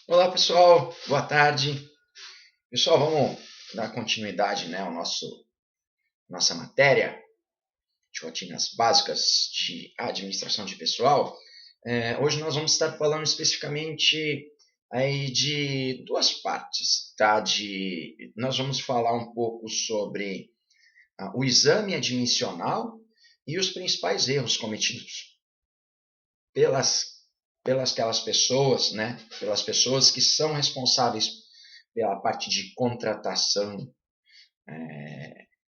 Olá pessoal, boa tarde. Pessoal, vamos dar continuidade, né, ao nossa matéria de rotinas básicas de administração de pessoal. Hoje nós vamos estar falando especificamente aí de duas partes, tá? Nós vamos falar um pouco sobre o exame admissional e os principais erros cometidos pelas pelas aquelas pessoas, né? Pelas pessoas que são responsáveis pela parte de contratação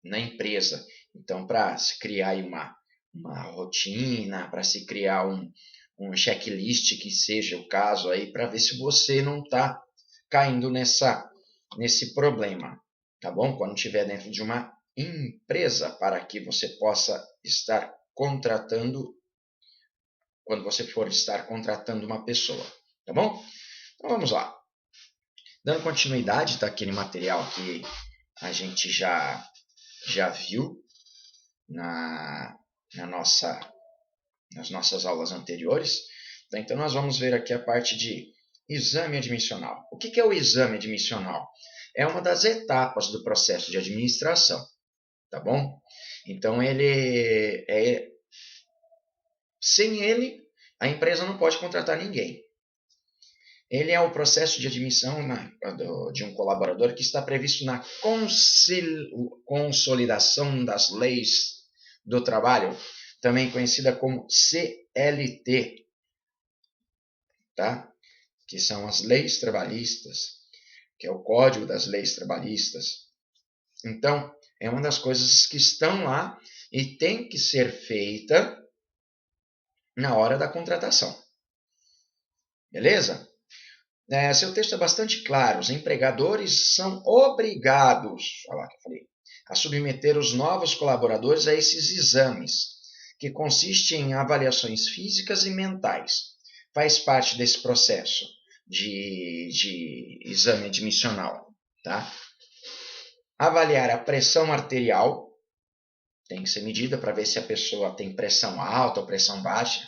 na empresa. Então, para se criar aí uma rotina, para se criar um checklist que seja o caso aí, para ver se você não está caindo nesse problema, tá bom? Quando estiver dentro de uma empresa, para que você possa estar contratando, quando você for estar contratando uma pessoa, tá bom? Então vamos lá. Dando continuidade daquele material que a gente já viu na, na nossa, nas nossas aulas anteriores. Então, nós vamos ver aqui a parte de exame admissional. O que é o exame admissional? É uma das etapas do processo de administração, tá bom? Então, sem ele, a empresa não pode contratar ninguém. Ele é o processo de admissão de um colaborador que está previsto na consolidação das leis do trabalho, também conhecida como CLT, tá? Que são as leis trabalhistas, que é o Código das Leis Trabalhistas. Então, é uma das coisas que estão lá e tem que ser feita na hora da contratação. Beleza? Seu texto é bastante claro. Os empregadores são obrigados, olha lá que eu falei, a submeter os novos colaboradores a esses exames, que consistem em avaliações físicas e mentais. Faz parte desse processo de exame admissional. Tá? Avaliar a pressão arterial, tem que ser medida para ver se a pessoa tem pressão alta ou pressão baixa.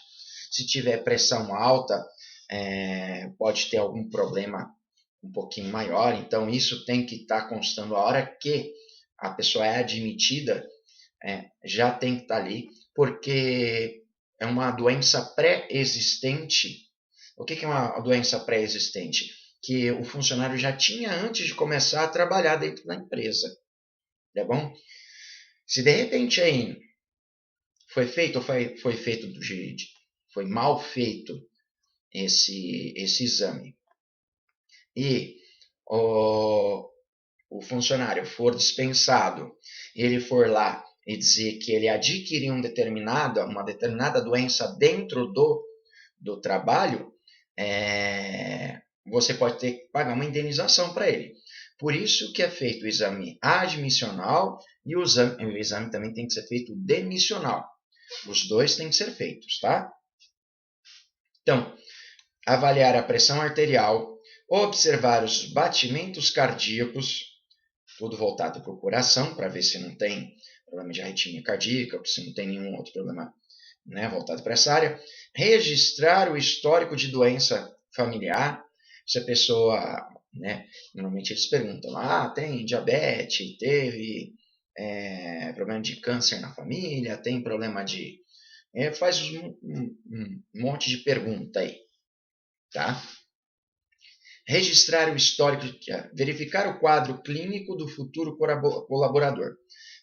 Se tiver pressão alta, pode ter algum problema um pouquinho maior, então isso tem que estar constando a hora que a pessoa é admitida, já tem que estar ali, porque é uma doença pré-existente. O que é uma doença pré-existente? Que o funcionário já tinha antes de começar a trabalhar dentro da empresa, tá bom? Se de repente aí foi mal feito esse exame e o funcionário for dispensado, ele for lá e dizer que ele adquiriu uma determinada doença dentro do trabalho, você pode ter que pagar uma indenização para ele. Por isso que é feito o exame admissional e o exame também tem que ser feito demissional. Os dois têm que ser feitos, tá? Então, avaliar a pressão arterial, observar os batimentos cardíacos, tudo voltado para o coração, para ver se não tem problema de arritmia cardíaca, ou se não tem nenhum outro problema, né, voltado para essa área. Registrar o histórico de doença familiar, se a pessoa, né, normalmente eles perguntam, tem diabetes, teve problema de câncer na família, tem problema de... faz um monte de pergunta aí, tá? Registrar o histórico, verificar o quadro clínico do futuro colaborador.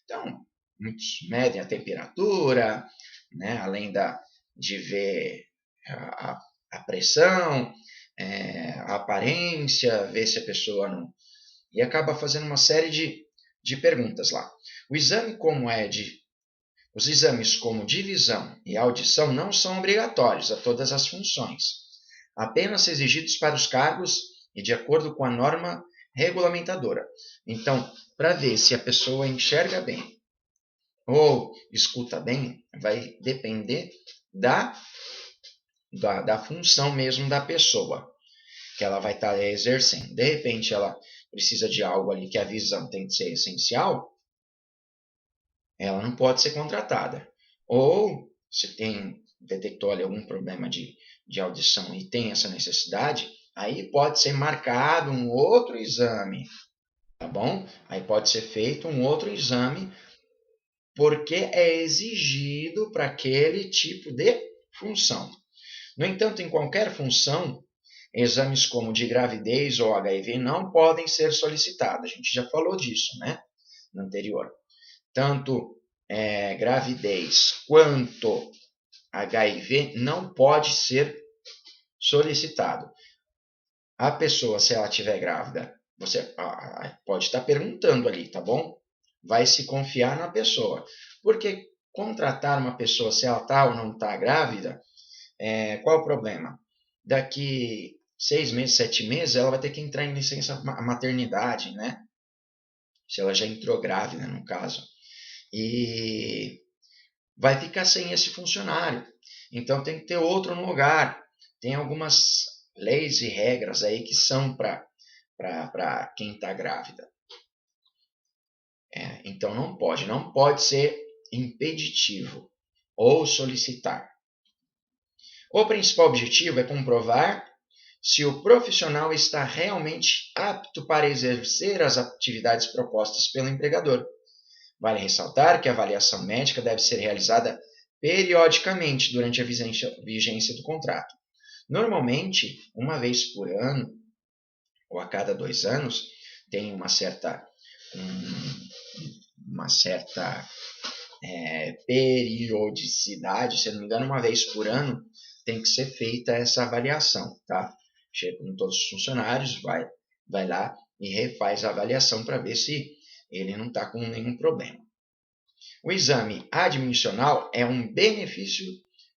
Então, muitos medem a temperatura, né, além de ver a pressão, a aparência, ver se a pessoa não... E acaba fazendo uma série de perguntas lá. Os exames como divisão e audição não são obrigatórios a todas as funções, apenas exigidos para os cargos e de acordo com a norma regulamentadora. Então, para ver se a pessoa enxerga bem ou escuta bem, vai depender da função mesmo da pessoa que ela vai estar exercendo. De repente, ela precisa de algo ali que a visão tem que ser essencial, ela não pode ser contratada. Ou, se detectou ali algum problema de audição e tem essa necessidade, Aí pode ser marcado um outro exame, tá bom? Aí pode ser feito um outro exame, porque é exigido para aquele tipo de função. No entanto, em qualquer função, exames como de gravidez ou HIV não podem ser solicitados. A gente já falou disso, né? No anterior. Tanto gravidez quanto HIV não pode ser solicitado. A pessoa, se ela estiver grávida, você pode estar perguntando ali, tá bom? Vai se confiar na pessoa. Porque contratar uma pessoa, se ela está ou não está grávida, qual o problema? Daqui 6 meses, 7 meses, ela vai ter que entrar em licença maternidade, né? Se ela já entrou grávida, no caso. E vai ficar sem esse funcionário. Então tem que ter outro no lugar. Tem algumas leis e regras aí que são para quem está grávida. Então não pode ser impeditivo ou solicitar. O principal objetivo é comprovar se o profissional está realmente apto para exercer as atividades propostas pelo empregador. Vale ressaltar que a avaliação médica deve ser realizada periodicamente durante a vigência do contrato. Normalmente, uma vez por ano ou a cada 2 anos, tem uma certa periodicidade, se não me engano, uma vez por ano tem que ser feita essa avaliação, tá? Chega com todos os funcionários, vai lá e refaz a avaliação para ver se ele não está com nenhum problema. O exame admissional é um benefício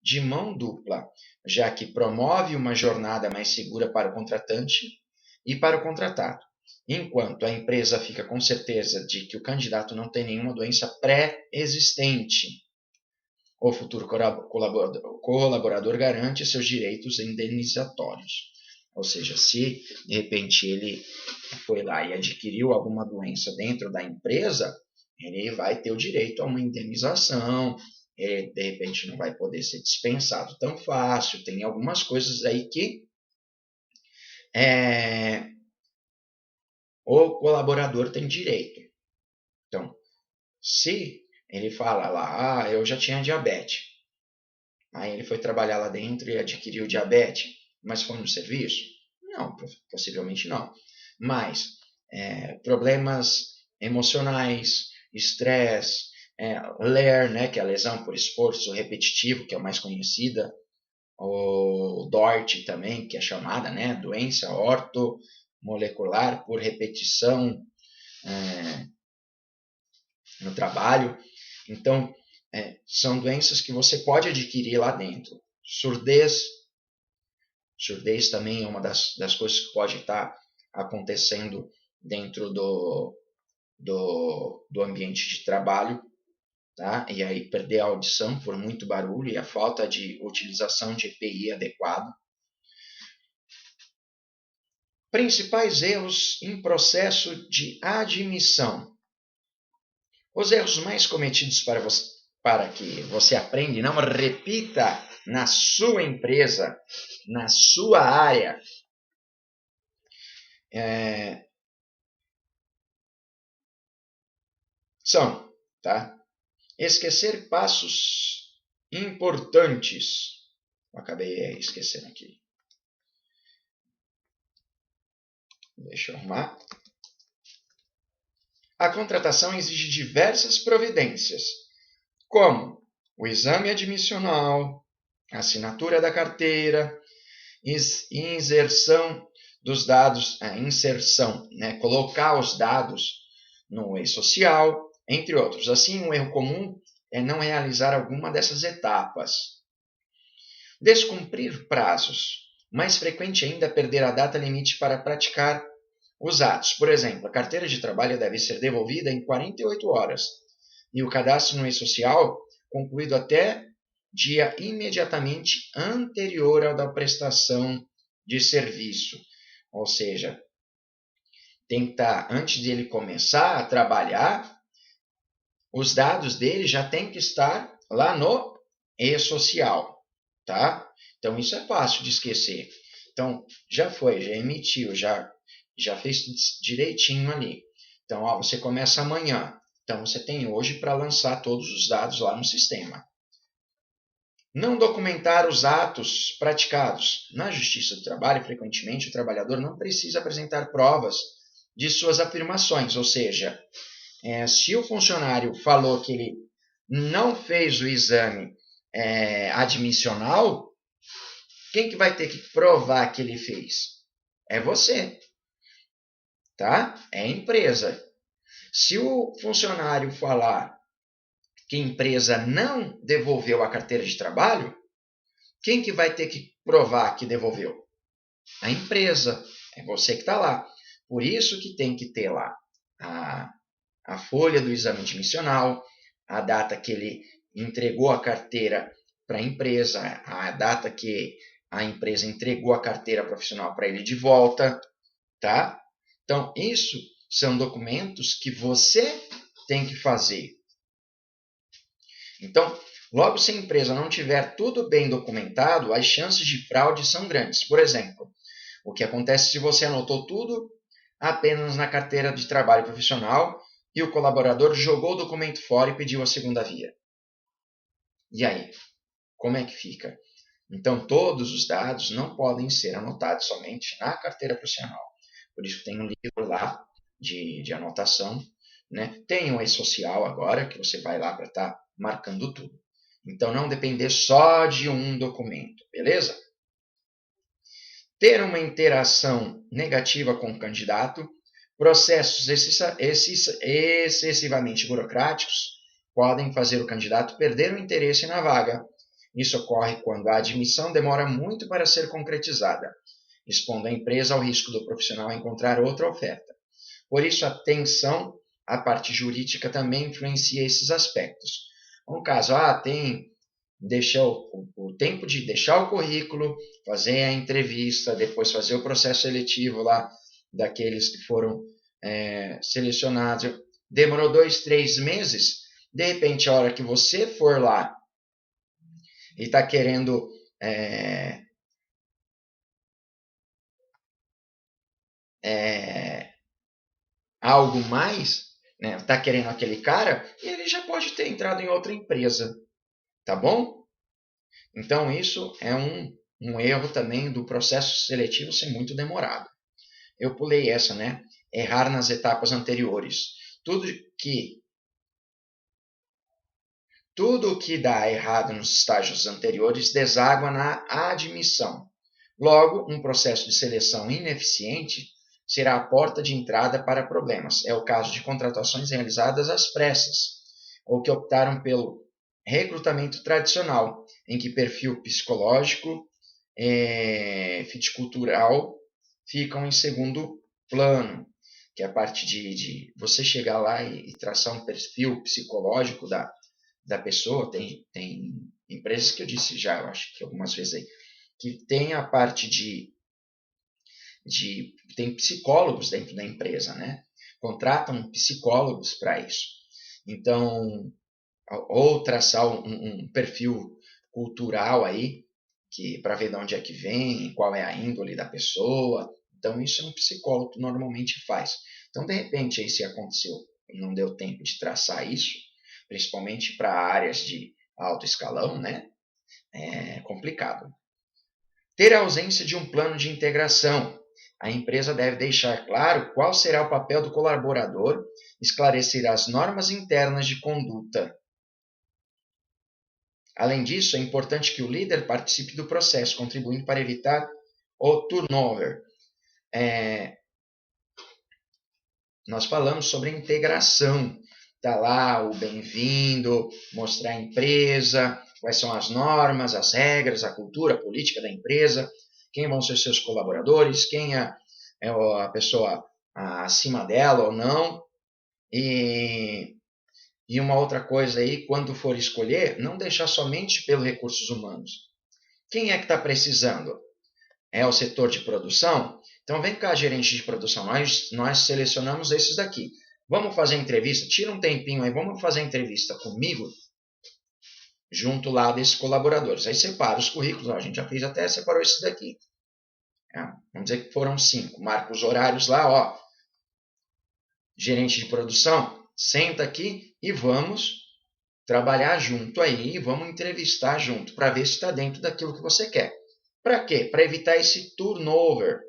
de mão dupla, já que promove uma jornada mais segura para o contratante e para o contratado, enquanto a empresa fica com certeza de que o candidato não tem nenhuma doença pré-existente. O futuro colaborador garante seus direitos indenizatórios. Ou seja, se de repente ele foi lá e adquiriu alguma doença dentro da empresa, ele vai ter o direito a uma indenização, ele de repente não vai poder ser dispensado tão fácil, tem algumas coisas aí que o colaborador tem direito. Então, se ele fala lá, eu já tinha diabetes, aí ele foi trabalhar lá dentro e adquiriu diabetes, mas foi no serviço? Não, possivelmente não. Mas problemas emocionais, estresse, LER, né, que é a lesão por esforço repetitivo, que é a mais conhecida, o DORT também, que é chamada, né, doença ortomolecular por repetição no trabalho. Então, são doenças que você pode adquirir lá dentro. Surdez também é uma das coisas que pode estar acontecendo dentro do ambiente de trabalho, tá? E aí perder a audição por muito barulho e a falta de utilização de EPI adequado. Principais erros em processo de admissão. Os erros mais cometidos para que você aprenda e não repita na sua empresa, na sua área, são, tá? Esquecer passos importantes. Eu acabei esquecendo aqui. Deixa eu arrumar. A contratação exige diversas providências, como o exame admissional, a assinatura da carteira, inserção dos dados, né, colocar os dados no e-social, entre outros. Assim, um erro comum é não realizar alguma dessas etapas. Descumprir prazos. Mais frequente ainda é perder a data limite para praticar os atos. Por exemplo, a carteira de trabalho deve ser devolvida em 48 horas e o cadastro no e-social concluído até dia imediatamente anterior ao da prestação de serviço. Ou seja, tem que estar, antes de ele começar a trabalhar, os dados dele já tem que estar lá no e-social, tá? Então isso é fácil de esquecer. Então, já foi, já emitiu, já fez direitinho ali. Então, ó, você começa amanhã. Então, você tem hoje para lançar todos os dados lá no sistema. Não documentar os atos praticados. Na Justiça do Trabalho, frequentemente, o trabalhador não precisa apresentar provas de suas afirmações, ou seja, se o funcionário falou que ele não fez o exame admissional, quem que vai ter que provar que ele fez? É você, tá? É a empresa. Se o funcionário falar que a empresa não devolveu a carteira de trabalho, quem que vai ter que provar que devolveu? A empresa. É você que está lá. Por isso que tem que ter lá a folha do exame admissional, a data que ele entregou a carteira para a empresa, a data que a empresa entregou a carteira profissional para ele de volta, tá? Então, isso são documentos que você tem que fazer. Então, logo se a empresa não tiver tudo bem documentado, as chances de fraude são grandes. Por exemplo, o que acontece se você anotou tudo apenas na carteira de trabalho profissional e o colaborador jogou o documento fora e pediu a segunda via? E aí? Como é que fica? Então, todos os dados não podem ser anotados somente na carteira profissional. Por isso tem um livro lá de anotação. Né? Tem um e-social agora, que você vai lá para estar marcando tudo. Então, não depender só de um documento, beleza? Ter uma interação negativa com o candidato, processos excessivamente burocráticos podem fazer o candidato perder o interesse na vaga. Isso ocorre quando a admissão demora muito para ser concretizada, expondo a empresa ao risco do profissional encontrar outra oferta. Por isso, a atenção à parte jurídica também influencia esses aspectos. No caso, deixa o tempo de deixar o currículo, fazer a entrevista, depois fazer o processo seletivo lá daqueles que foram selecionados. Demorou 2, 3 meses, de repente, a hora que você for lá e está querendo algo mais, né? Está querendo aquele cara, e ele já pode ter entrado em outra empresa, tá bom? Então, isso é um erro também do processo seletivo ser muito demorado. Eu pulei essa, né? Errar nas etapas anteriores. Tudo que dá errado nos estágios anteriores deságua na admissão. Logo, um processo de seleção ineficiente será a porta de entrada para problemas. É o caso de contratações realizadas às pressas, ou que optaram pelo recrutamento tradicional, em que perfil psicológico, fit cultural ficam em segundo plano, que é a parte de você chegar lá e traçar um perfil psicológico da pessoa. Tem empresas que eu disse já, eu acho que algumas vezes aí, que tem a parte tem psicólogos dentro da empresa, né? Contratam psicólogos para isso. Então, ou traçar um perfil cultural aí, para ver de onde é que vem, qual é a índole da pessoa. Então, isso é um psicólogo que normalmente faz. Então, de repente, aí se aconteceu, não deu tempo de traçar isso, principalmente para áreas de alto escalão, né? É complicado. Ter a ausência de um plano de integração. A empresa deve deixar claro qual será o papel do colaborador, esclarecer as normas internas de conduta. Além disso, é importante que o líder participe do processo, contribuindo para evitar o turnover. Nós falamos sobre integração. Está lá o bem-vindo, mostrar a empresa, quais são as normas, as regras, a cultura, a política da empresa, quem vão ser seus colaboradores, quem é a pessoa acima dela ou não. E uma outra coisa aí, quando for escolher, não deixar somente pelos recursos humanos. Quem é que está precisando? É o setor de produção? Então vem cá, gerente de produção, nós selecionamos esses daqui. Vamos fazer entrevista? Tira um tempinho aí, vamos fazer entrevista comigo, junto lá desses colaboradores. Aí separa os currículos, a gente já fez até, separou esses daqui. Vamos dizer que foram 5. Marca os horários lá, ó. Gerente de produção, senta aqui e vamos trabalhar junto aí, vamos entrevistar junto para ver se está dentro daquilo que você quer. Para quê? Para evitar esse turnover.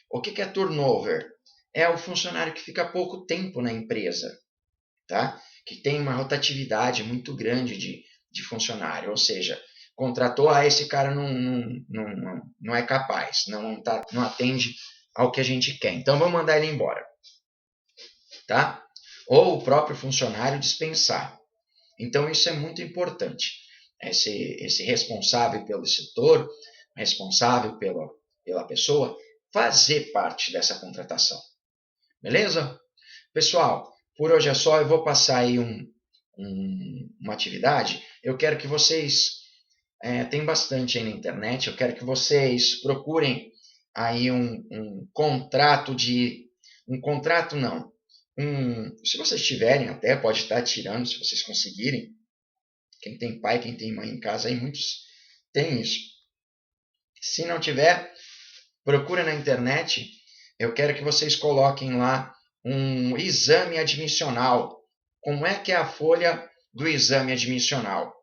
O que é turnover? É o funcionário que fica pouco tempo na empresa, tá? Que tem uma rotatividade muito grande de funcionário, ou seja, contratou, esse cara não é capaz, não atende ao que a gente quer, então vamos mandar ele embora, tá? Ou o próprio funcionário dispensar. Então isso é muito importante. Esse responsável pelo setor, responsável pela pessoa, fazer parte dessa contratação. Beleza? Pessoal, por hoje é só. Eu vou passar aí uma atividade. Eu quero que vocês... tem bastante aí na internet. Eu quero que vocês procurem aí um contrato de... Um contrato não. Se vocês tiverem até, pode estar tirando, se vocês conseguirem. Quem tem pai, quem tem mãe em casa, aí muitos têm isso. Se não tiver, procura na internet. Eu quero que vocês coloquem lá um exame admissional. Como é que é a folha do exame admissional?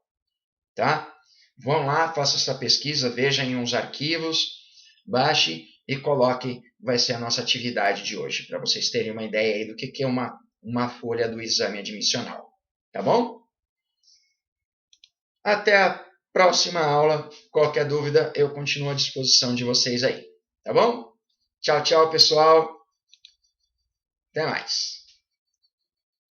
Tá? Vão lá, faça essa pesquisa, veja em uns arquivos, baixe e coloque. Vai ser a nossa atividade de hoje, para vocês terem uma ideia aí do que é uma folha do exame admissional. Tá bom? Até a próxima aula. Qualquer dúvida, eu continuo à disposição de vocês aí. Tá bom? Tchau, tchau, pessoal. Até mais.